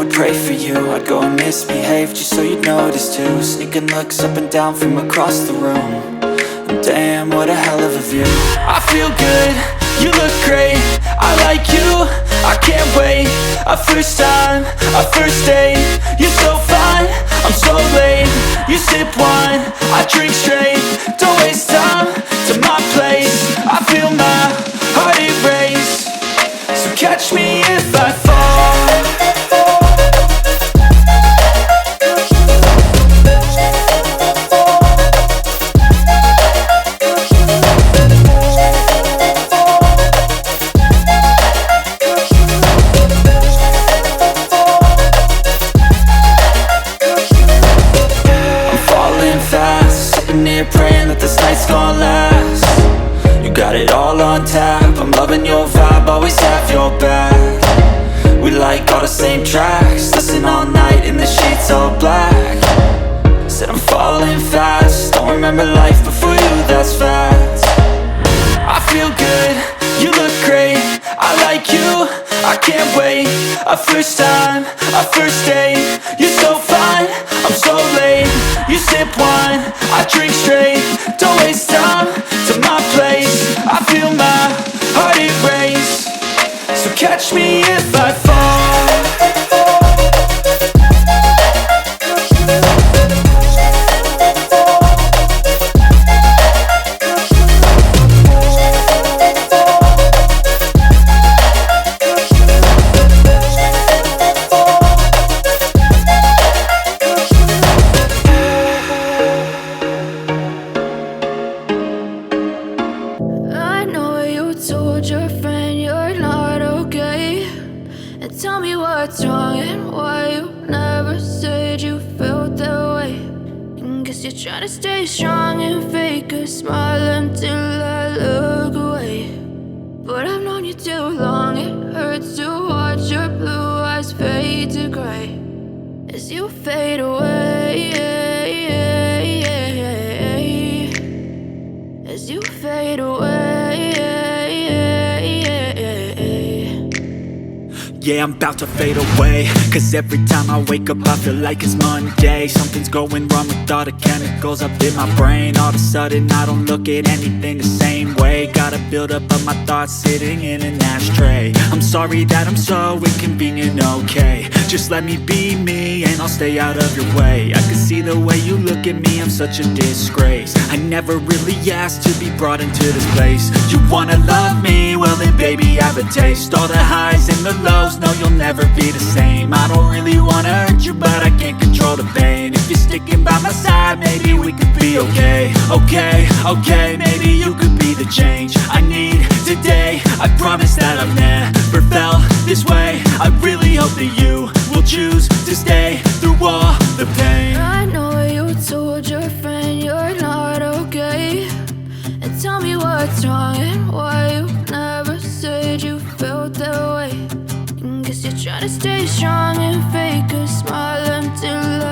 pray for you. I'd go and misbehave just so you'd notice too. Sneaking looks up and down from across the room. And damn, what a hell of a view. I feel good, you look great, I like you, I can't wait. A first time, a first date, you're so fine, I'm so late. You sip wine, I drink straight. Don't waste time to my place. I feel my heart erase. So catch me if I fall. Praying that this night's gonna last. You got it all on tap, I'm loving your vibe, always have your back. We like all the same tracks, listen all night in the sheets all black. Said I'm falling fast, don't remember life before you, that's fact. I feel good, you look great, I like you, I can't wait. A first time, a first date, you're so fine, I'm so late. You sip wine, I drink straight. Don't waste time to my place. I feel my heart erase. So catch me if I fall. Tell me what's wrong and why you never said you felt that way. And guess you're trying to stay strong and fake a smile until I look away. But I've known you too long, it hurts to watch your blue eyes fade to gray as you fade away, as you fade away. Yeah, I'm about to fade away, cause every time I wake up I feel like it's Monday. Something's going wrong with all the chemicals up in my brain. All of a sudden I don't look at anything the same way. Gotta build up of my thoughts sitting in an ashtray. I'm sorry that I'm so inconvenient, okay. Just let me be me and I'll stay out of your way. I can see the way you look at me, I'm such a disgrace. I never really asked to be brought into this place. You wanna love me? Well then baby I have a taste. All the highs and the lows, no you'll never be the same. I don't really wanna hurt you but I can't control the pain. If you're sticking by my side maybe we could be okay. Okay, maybe you could be the change I need today. I promise that I've never felt this way. I really hope that you will choose to stay through all the pain. I know you told your friend you're not okay. And tell me what's wrong and why you never said you felt that way. And guess you're trying to stay strong and fake a smile until